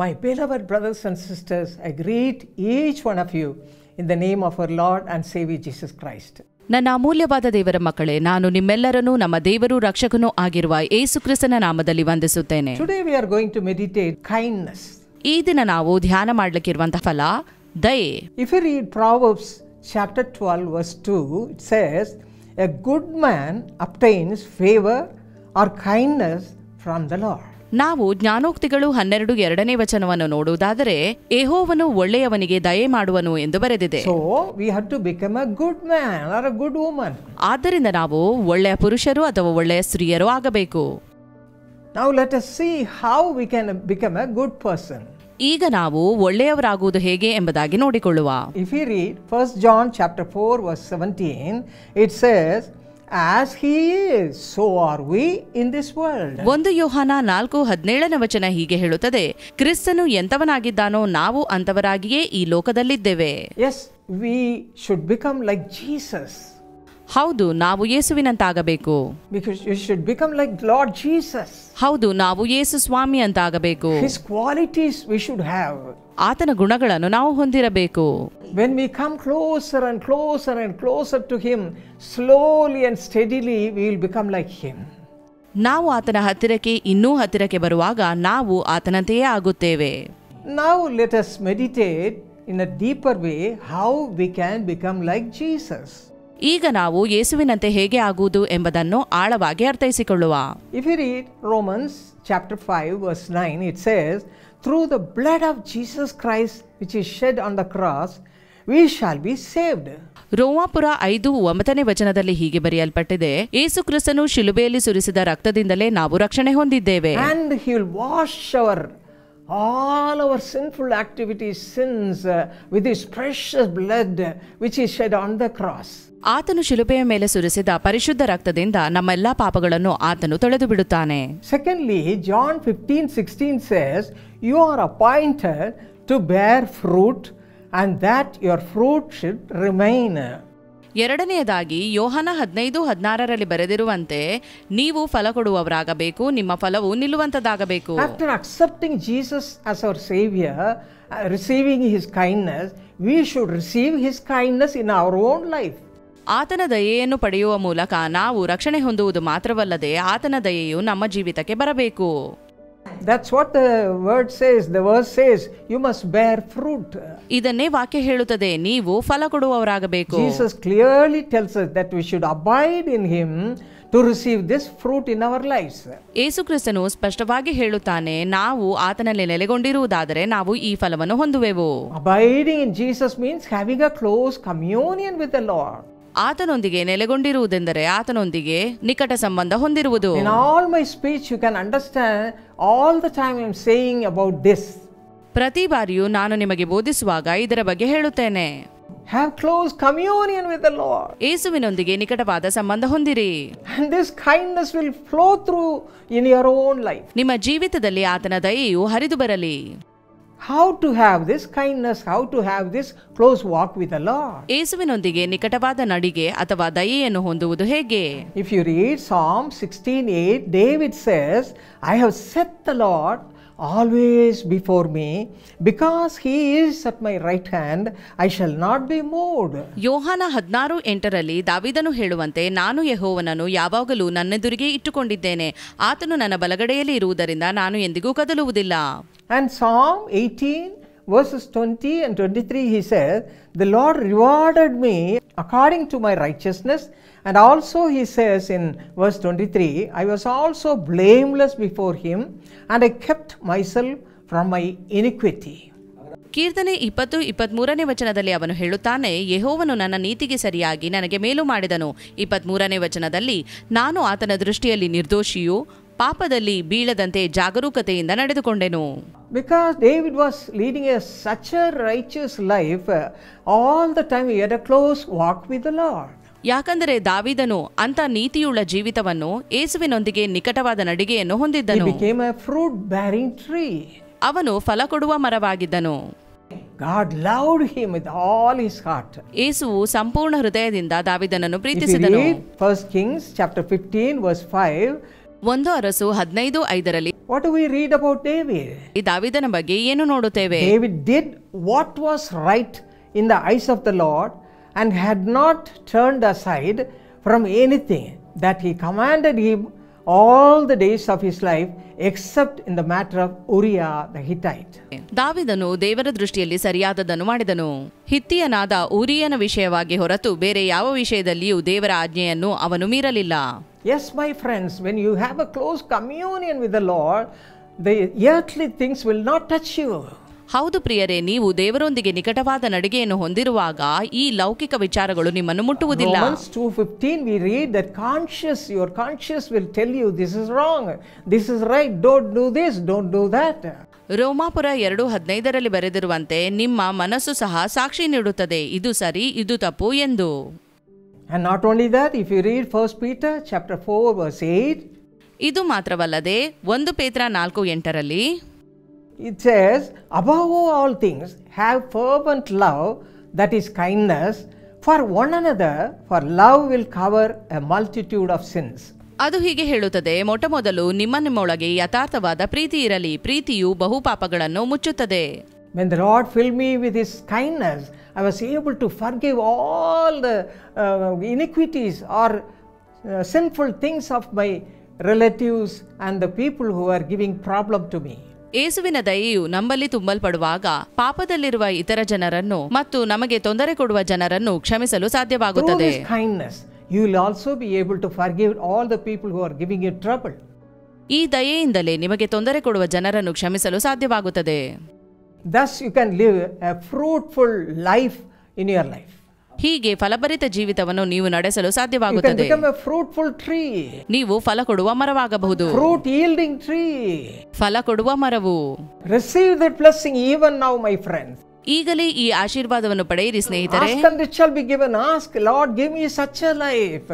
My beloved brothers and sisters, I greet each one of you in the name of our Lord and Savior Jesus Christ. ನನ್ನ ಅಮೂಲ್ಯವಾದ ದೇವರ ಮಕ್ಕಳೇ, ನಾನು ನಿಮ್ಮೆಲ್ಲರನ್ನು ನಮ್ಮ ದೇವರು ರಕ್ಷಕನೂ ಆಗಿರುವ ಯೇಸು ಕ್ರಿಸ್ತನ ನಾಮದಲ್ಲಿ ವಂದಿಸುತ್ತೇನೆ. Today we are going to meditate kindness. ಈ ದಿನ ನಾವು ಧ್ಯಾನ ಮಾಡಲಿಕ್ಕಿರುವಂತಹ ಫಲ ದಯೆ. If you read Proverbs chapter 12 verse 2, it says, a good man obtains favor or kindness from the Lord. ನಾವು ಜ್ಞಾನೋಕ್ತಿಗಳು 12:2 ವಚನವನ್ನು ನೋಡುವುದಾದರೆ, ಯೆಹೋವನು ಒಳ್ಳೆಯವನಿಗೆ ದಯೆ ಮಾಡುವನು ಎಂದು ಬರೆದಿದೆ. So we have to become a good man or a good woman. ಆದ್ದರಿಂದ ನಾವು ಒಳ್ಳೆಯ ಪುರುಷರು ಅಥವಾ ಒಳ್ಳೆಯ ಸ್ತ್ರೀಯರು ಆಗಬೇಕು. Now let us see how we can become a good person. ಈಗ ನಾವು ಒಳ್ಳೆಯವರಾಗುವುದು ಹೇಗೆ ಎಂಬುದಾಗಿ ನೋಡಿಕೊಳ್ಳುವ. If you read 1 John chapter 4 verse 17, it says, as he is, so are we in this world. 1 ಯೋಹಾನ 4:17 ವಚನ ಹೀಗೆ ಹೇಳುತ್ತದೆ, ಕ್ರಿಸ್ತನು ಎಂತವನಾಗಿದ್ದಾನೋ ನಾವು ಅಂತವರಾಗಿಯೇ ಈ ಲೋಕದಲ್ಲಿದ್ದೇವೆ. Yes, we should become like Jesus. ಹೌದು, ನಾವು ಯೇಸುವಿನಂತಾಗಬೇಕು. Because you should become like Lord Jesus. ಹೌದು, ನಾವು ಯೇಸು ಸ್ವಾಮಿ ಅಂತಾಗಬೇಕು. His qualities we should have. ಆತನ ಗುಣಗಳನ್ನು ನಾವು ಹೊಂದಿರಬೇಕು. When we come closer and closer and closer to him, slowly and steadily we will become like him. ನಾವು ಆತನ ಹತ್ತಿರಕ್ಕೆ ಇನ್ನೂ ಹತ್ತಿರಕ್ಕೆ ಬರುವಾಗ ನಾವು ಆತನಂತೆಯೇ ಆಗುತ್ತೇವೆ. Now let us meditate in a deeper way how we can become like Jesus. ಈಗ ನಾವು ಯೇಸುವಿನಂತೆ ಹೇಗೆ ಆಗುವುದು ಎಂಬುದನ್ನು ಆಳವಾಗಿ ಅರ್ಥೈಸಿಕೊಳ್ಳುವ. If you read Romans chapter 5 verse 9, it says, through the blood of Jesus Christ which is shed on the cross, we shall be saved. ರೋಮಾಪುರ 5:9 ವಚನದಲ್ಲಿ ಹೀಗೆ ಬರೆಯಲ್ಪಟ್ಟಿದೆ, ಯೇಸು ಕ್ರಿಸ್ತನು ಶಿಲುಬೆಯಲ್ಲಿ ಸುರಿಸಿದ ರಕ್ತದಿಂದಲೇ ನಾವು ರಕ್ಷಣೆ ಹೊಂದಿದ್ದೇವೆ. And he will wash all our sinful activities, sins with his precious blood which is shed on the cross. ಆತನು ಶಿಲುಬೆಯ ಮೇಲೆ ಸುರಿಸಿದ ಪರಿಶುದ್ಧ ರಕ್ತದಿಂದ ನಮ್ಮೆಲ್ಲಾ ಪಾಪಗಳನ್ನು ಆತನು ತೊಳೆದು ಬಿಡುತ್ತಾನೆ. Secondly, John 15:16 says, you are appointed to bear fruit and that your fruit should remain. ಎರಡನೆಯದಾಗಿ ಯೋಹಾನ 15:16 ಬರೆದಿರುವಂತೆ, ನೀವು ಫಲ ಕೊಡುವವರಾಗಬೇಕು, ನಿಮ್ಮ ಫಲವು ನಿಲ್ಲುವಂತದಾಗಬೇಕು. After accepting Jesus as our Savior, receiving his kindness, we should receive his kindness in our own life. ಆತನ ದಯೆಯನ್ನು ಪಡೆಯುವ ಮೂಲಕ ನಾವು ರಕ್ಷಣೆ ಹೊಂದುವುದು ಮಾತ್ರವಲ್ಲದೆ ಆತನ ದಯೆಯು ನಮ್ಮ ಜೀವಿತಕ್ಕೆ ಬರಬೇಕು. That's what the word says. The verse says, you must bear fruit. ಇದನ್ನೇ ವಾಕ್ಯ ಹೇಳುತ್ತದೆ, ನೀವು ಫಲ ಕೊಡುವವರಾಗಬೇಕು. Jesus clearly tells us that we should abide in him to receive this fruit in our lives. ಯೇಸು ಕ್ರಿಸ್ತನು ಸ್ಪಷ್ಟವಾಗಿ ಹೇಳುತ್ತಾನೆ, ನಾವು ಆತನಲ್ಲಿ ನೆಲೆಗೊಂಡಿರುವುದಾದರೆ ನಾವು ಈ ಫಲವನ್ನು ಹೊಂದುವೆವು. Abiding in Jesus means having a close communion with the Lord. ಆತನೊಂದಿಗೆ ನೆಲೆಗೊಂಡಿರುವುದೆಂದರೆ ಆತನೊಂದಿಗೆ ನಿಕಟ ಸಂಬಂಧ ಹೊಂದಿರುವುದು. In all my speech you can understand all the time I am saying about this. ಪ್ರತಿ ಬಾರಿಯೂ ನಾನು ನಿಮಗೆ ಬೋಧಿಸುವಾಗ ಇದರ ಬಗ್ಗೆ ಹೇಳುತ್ತೇನೆ. Have close communion with the Lord. ಯೇಸುವಿನೊಂದಿಗೆ ನಿಕಟವಾದ ಸಂಬಂಧ ಹೊಂದಿರಿ. And this kindness will flow through in your own life. ನಿಮ್ಮ ಜೀವಿತದಲ್ಲಿ ಆತನ ದಯೆಯು ಹರಿದು ಬರಲಿ. How to have this kindness, how to have this close walk with the Lord. ಯೇಸುವಿನೊಂದಿಗೆ ನಿಕಟವಾದ ನಡಿಗೆ ಅಥವಾ ದಯೆಯನ್ನು ಹೊಂದುವುದು ಹೇಗೆ? If you read Psalm 16:8, David says, I have set the Lord always before me, because he is at my right hand, I shall not be moved. ಯೋಹಾನ 16:8 ದಾವೀದನು ಹೇಳುವಂತೆ, ನಾನು ಯೆಹೋವನನ್ನು ಯಾವಾಗಲೂ ನನ್ನೆದುರಿಗೆ ಇಟ್ಟುಕೊಂಡಿದ್ದೇನೆ, ಆತನು ನನ್ನ ಬಲಗಡೆಯಲ್ಲಿ ಇರುವುದರಿಂದ ನಾನು ಎಂದಿಗೂ ಕದಲುವುದಿಲ್ಲ. And Psalm 18 verses 20 and 23, he says, the Lord rewarded me according to my righteousness. And also he says in verse 23, I was also blameless before him, and I kept myself from my iniquity. ಕೀರ್ತನೆ 20:23 ವಚನದಲ್ಲಿ ಅವನು ಹೇಳುತ್ತಾನೆ, ಯೆಹೋವನು ನನ್ನ ನೀತಿಗೆ ಸರಿಯಾಗಿ ನನಗೆ ಮೇಲು ಮಾಡಿದನು. 23ನೇ ವಚನದಲ್ಲಿ, ನಾನು ಆತನ ದೃಷ್ಟಿಯಲ್ಲಿ ನಿರ್ದೋಷಿಯು, ಪಾಪದಲ್ಲಿ ಬೀಳದಂತೆ ಜಾಗರೂಕತೆಯಿಂದ ನಡೆದುಕೊಂಡೆನು. Because David was leading such a righteous life, all the time he had a close walk with the Lord. ಯಾಕಂದರೆ ದಾವೀದನು ಅಂತ ನೀತಿಯುಳ್ಳ ಜೀವಿತವನ್ನು ಯೇಸುವಿನೊಂದಿಗೆ ನಿಕಟವಾದ ನಡಿಗೆಯನ್ನು ಹೊಂದಿದ್ದನು. He became a fruit bearing tree. ಅವನು ಫಲ ಕೊಡುವ ಮರವಾಗಿದ್ದನು. God loved him with all his heart. ಯೇಸುವು ಸಂಪೂರ್ಣ ಹೃದಯದಿಂದ ದಾವೀದನನ್ನು ಪ್ರೀತಿಸಿದನು. If you read 1 Kings chapter 15 verse 5, ಒಂದು Arasu 15:5 What do we read about David? ಈ ದಾವೀದನ ಬಗ್ಗೆ ಏನು ನೋಡುತ್ತೇವೆ? David did what was right in the eyes of the Lord and had not turned aside from anything that he commanded him all the days of his life except in the matter of Uriah the Hittite. ದಾವೀದನು ದೇವರ ದೃಷ್ಟಿಯಲ್ಲಿ ಸರಿಯಾದದನ್ನು ಮಾಡಿದನು. ಹಿತ್ತಿಯನಾದ ಊರಿಯನ ವಿಷಯವಾಗಿ ಹೊರತು ಬೇರೆ ಯಾವ ವಿಷಯದಲ್ಲಿಯೂ ದೇವರ ಆಜ್ಞೆಯನ್ನು ಅವನು ಮೀರಲಿಲ್ಲ. Yes, my friends, when you have a close communion with the Lord, the earthly things will not touch you. ಹೌದು ಪ್ರಿಯರೇ, ನೀವು ದೇವರೊಂದಿಗೆ ನಿಕಟವಾದ ನಡಿಗೆಯನ್ನು ಹೊಂದಿರುವಾಗ ಈ ಲೌಕಿಕ ವಿಚಾರಗಳು ನಿಮ್ಮನ್ನು ಮುಟ್ಟುವುದಿಲ್ಲ. Romans 2:15 we read that your conscience will tell you this is wrong, this is right, don't do this, don't do that. ರೋಮಾಪುರ 2:15 ಬರೆದಿರುವಂತೆ ನಿಮ್ಮ ಮನಸ್ಸು ಸಹ ಸಾಕ್ಷಿ ನೀಡುತ್ತದೆ, ಇದು ಸರಿ, ಇದು ತಪ್ಪು ಎಂದು. And not only that, if you read 1 Peter chapter 4 verse 8, ಇದು ಮಾತ್ರವಲ್ಲದೆ 1 ಪೇತ್ರ 4:8 it says, above all things have fervent love, that is kindness, for one another, for love will cover a multitude of sins. ಅದು ಹೀಗೆ ಹೇಳುತ್ತದೆ, ಮೊಟ್ಟಮೊದಲು ನಿಮ್ಮೊಳಗೆ ಯಥಾರ್ಥವಾದ ಪ್ರೀತಿ ಇರಲಿ, ಪ್ರೀತಿಯು ಬಹುಪಾಪಗಳನ್ನು ಮುಚ್ಚುತ್ತದೆ. When the Lord filled me with His kindness, I was able to forgive all the iniquities or sinful things of my relatives and the people who are giving problem to me. ಯೇಸುವಿನ ದಯೆಯು ನಮ್ಮಲ್ಲಿ ತುಂಬಲ್ಪಡುವಾಗ ಪಾಪದಲ್ಲಿರುವ ಇತರ ಜನರನ್ನು ಮತ್ತು ನಮಗೆ ತೊಂದರೆ ಕೊಡುವ ಜನರನ್ನು ಕ್ಷಮಿಸಲು ಸಾಧ್ಯವಾಗುತ್ತದೆ. Through His kindness, you will also be able to forgive all the people who are giving you trouble. ಈ ದಯೆಯಿಂದಲೇ ನಿಮಗೆ ತೊಂದರೆ ಕೊಡುವ ಜನರನ್ನು ಕ್ಷಮಿಸಲು ಸಾಧ್ಯವಾಗುತ್ತದೆ. Thus you can live a fruitful life in your life. ಹೀಗೆ ಫಲಭರಿತ ಜೀವಿತವನ್ನು ನೀವು ನಡೆಸಲು You can ಸಾಧ್ಯವಾಗುತ್ತದೆ. become a fruitful tree. ನೀವು ಫಲ ಕೊಡುವ ಮರವಾಗಬಹುದು. Fruit yielding tree. ಫಲ ಕೊಡುವ ಮರವು. Receive that blessing even now, my friends. ಈಗಲೇ ಈ ಆಶೀರ್ವಾದವನ್ನು ಪಡೆಯಿರಿ ಸ್ನೇಹಿತರೆ. Ask and it shall be given. Ask, Lord, give me such a life.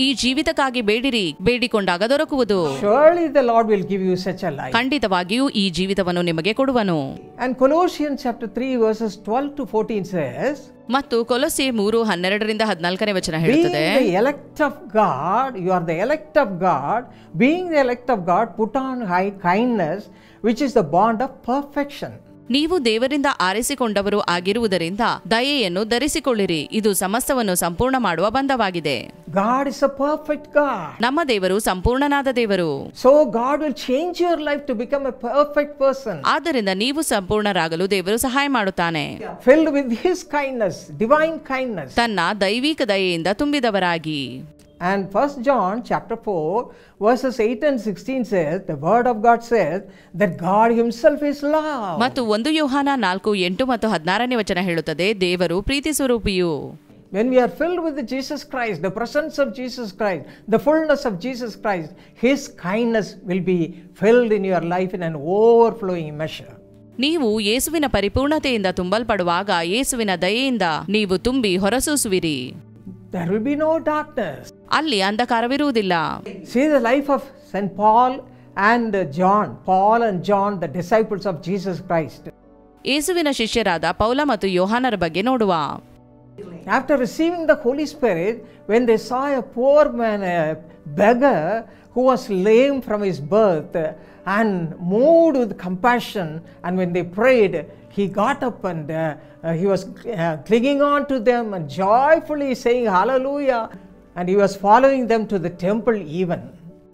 ಈ ಜೀವಿತಕ್ಕಾಗಿ ಬೇಡಿರಿ, ಬೇಡಿಕೊಂಡಾಗ ದೊರಕುವುದು. Surely the Lord will give you such a life. ಖಂಡಿತವಾಗಿಯೂ ಈ ಜೀವಿತವನ್ನು ನಿಮಗೆ ಕೊಡುವನು. And Colossians chapter 3 verses 12 to 14 says, ಮತ್ತು ಕೊಲೊಸ್ಸೆ 3:12 ಹೇಳುತ್ತದೆ, being the elect of God, you are the elect of God, being the elect of God, put on high kindness, which is the bond of perfection. ನೀವು ದೇವರಿಂದ ಆರಿಸಿಕೊಂಡವರು ಆಗಿರುವುದರಿಂದ ದಯೆಯನ್ನು ಧರಿಸಿಕೊಳ್ಳಿರಿ, ಇದು ಸಮಸ್ತವನ್ನು ಸಂಪೂರ್ಣ ಮಾಡುವ ಬಂಧವಾಗಿದೆ. God is a perfect God. ನಮ್ಮ ದೇವರು ಸಂಪೂರ್ಣನಾದ ದೇವರು. So God will change your life to become a perfect person. ಆದ್ದರಿಂದ ನೀವು ಸಂಪೂರ್ಣರಾಗಲು ದೇವರು ಸಹಾಯ ಮಾಡುತ್ತಾನೆ. Filled with His kindness, divine kindness. ತನ್ನ ದೈವಿಕ ದಯೆಯಿಂದ ತುಂಬಿದವರಾಗಿ. And 1 John chapter 4 verses 8 and 16 says, the word of God says that God Himself is love. ಮತ್ತು 1 ಯೋಹಾನ 4:8 ಮತ್ತು 16 ಹೇಳುತ್ತದೆ, ದೇವರು ಪ್ರೀತಿ ಸ್ವರೂಪಿಯು. When we are filled with Jesus Christ, the presence of Jesus Christ, the fullness of Jesus Christ, His kindness will be filled in your life in an overflowing measure. ನೀವು ಯೇಸುವಿನ ಪರಿಪೂರ್ಣತೆಯಿಂದ ತುಂಬಲ್ಪಡುವಾಗ ಯೇಸುವಿನ ದಯೆಯಿಂದ ನೀವು ತುಂಬಿ ಹೊರಸೂಸುವಿರಿ. There will be no darkness. ಅಲ್ಲಿ ಅಂಧಕಾರವಿರುವುದಿಲ್ಲ. See the life of St. Paul and John. Paul and John, the disciples of Jesus Christ. ಯೇಸುವಿನ ಶಿಷ್ಯರಾದ ಪೌಲ ಮತ್ತು ಯೋಹಾನರ ಬಗ್ಗೆ ನೋಡುವ. After receiving the Holy Spirit, when they saw a poor man, a beggar who was lame from his birth, and moved with compassion, and when they prayed, he got up and he was clinging on to them and joyfully saying hallelujah, and he was following them to the temple even.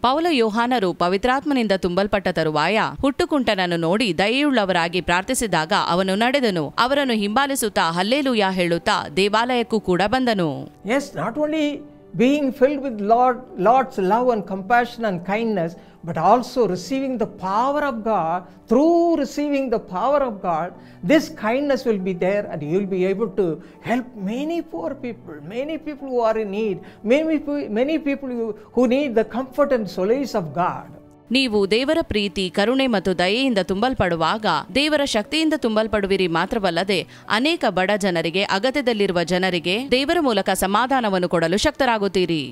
ಪೌಲ ಯೋಹಾನರು ಪವಿತ್ರಾತ್ಮನಿಂದ ತುಂಬಲ್ಪಟ್ಟ ತರುವಾಯ ಹುಟ್ಟುಕುಂಟನನ್ನು ನೋಡಿ ದಯೆಯುಳ್ಳವರಾಗಿ ಪ್ರಾರ್ಥಿಸಿದಾಗ ಅವನು ನಡೆದನು, ಅವರನ್ನು ಹಿಂಬಾಲಿಸುತ್ತಾ hallelujah ಹೇಳುತ್ತಾ ದೇವಾಲಯಕ್ಕೂ ಕೂಡ ಬಂದನು. Yes, not only being filled with Lord's love and compassion and kindness, but also receiving the power of God. Through receiving the power of God, this kindness will be there, and you will be able to help many poor people, many people who are in need, many people who need the comfort and solace of God. ನೀವು ದೇವರ ಪ್ರೀತಿ, ಕರುಣೆ ಮತ್ತು ದಯೆಯಿಂದ ತುಂಬಲ್ಪಡುವಾಗ ದೇವರ ಶಕ್ತಿಯಿಂದ ತುಂಬಲ್ಪಡುವಿರಿ. ಮಾತ್ರವಲ್ಲದೆ ಅನೇಕ ಬಡ ಜನರಿಗೆ, ಅಗತ್ಯದಲ್ಲಿರುವ ಜನರಿಗೆ ದೇವರ ಮೂಲಕ ಸಮಾಧಾನವನ್ನು ಕೊಡಲು ಶಕ್ತರಾಗುತ್ತೀರಿ.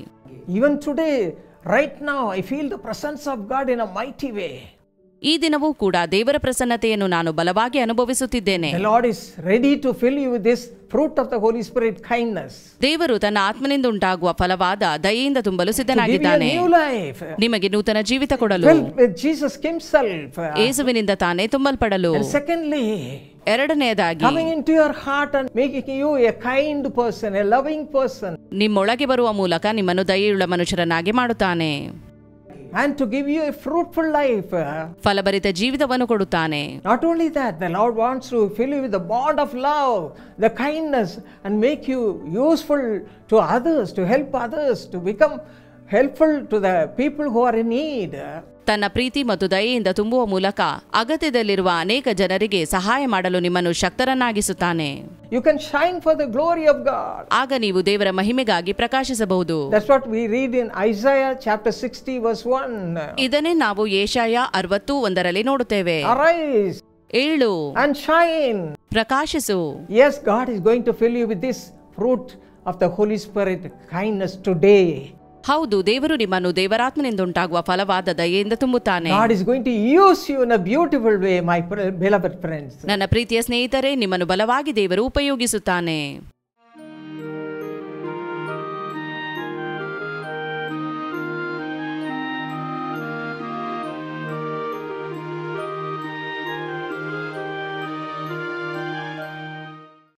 Even today, right now, I feel the presence of God in a mighty way. ಈ ದಿನವೂ ಕೂಡ ದೇವರ ಪ್ರಸನ್ನತೆಯನ್ನು ನಾನು ಬಲವಾಗಿ ಅನುಭವಿಸುತ್ತಿದ್ದೇನೆ. The Lord is ready to fill you with this fruit of the Holy Spirit, kindness. ದೇವರು ತನ್ನ ಆತ್ಮನಿಂದ ಉಂಟಾಗುವ ಫಲವಾದ ದಯೆಯಿಂದ ತುಂಬಲು To give you a ಸಿದ್ಧನಾಗಿದ್ದಾನೆ. new life. ನಿಮಗೆ ನೂತನ ಜೀವಿತ ಕೊಡಲು, Filled with Jesus Himself. ಯೇಸುವಿನಿಂದ ತಾನೇ ತುಂಬಲ್ಪಡಲು. And secondly, ಎರಡನೆಯದಾಗಿ, coming into your heart and making you a kind person, a loving person. ನಿಮ್ಮೊಳಗೆ ಬರುವ ಮೂಲಕ ನಿಮ್ಮನ್ನು ದಯೆಯುಳ್ಳ ಮನುಷ್ಯರನ್ನಾಗಿ ಮಾಡುತ್ತಾನೆ. And to give you a fruitful life. ಫಲಭರಿತ ಜೀವಿತವನ್ನು ಕೊಡುತ್ತಾನೆ. Not only that, the Lord wants to fill you with the bond of love, the kindness, and make you useful to others, to help others, to become helpful to the people who are in need. ತನ್ನ ಪ್ರೀತಿ ಮತ್ತು ದಯೆಯಿಂದ ತುಂಬುವ ಮೂಲಕ ಅಗತ್ಯದಲ್ಲಿರುವ ಅನೇಕ ಜನರಿಗೆ ಸಹಾಯ ಮಾಡಲು ನಿಮ್ಮನ್ನು ಶಕ್ತರನ್ನಾಗಿಸುತ್ತಾನೆ. You can shine for the glory of God. ಆಗ ನೀವು ದೇವರ ಮಹಿಮೆಗಾಗಿ ಪ್ರಕಾಶಿಸಬಹುದು. That's what we read in Isaiah chapter 60 verse 1. ಇದನ್ನೇ ನಾವು ಯೆಶಾಯ 61ರಲ್ಲಿ ನೋಡುತ್ತೇವೆ. Arise ಏಳು, and shine. ಪ್ರಕಾಶಿಸು. Yes, God is going to fill you with this fruit of the Holy Spirit, kindness today. ಹೌದು, ದೇವರು ನಿಮ್ಮನ್ನು ದೇವರಾತ್ಮನಿಂದ ಉಂಟಾಗುವ ಫಲವಾದ ದಯೆಯಿಂದ ತುಂಬುತ್ತಾನೆ. God is going to use you in a beautiful way, my beloved friends. ನನ್ನ ಪ್ರೀತಿಯ ಸ್ನೇಹಿತರೆ, ನಿಮ್ಮನ್ನು ಬಲವಾಗಿ ದೇವರು ಉಪಯೋಗಿಸುತ್ತಾನೆ.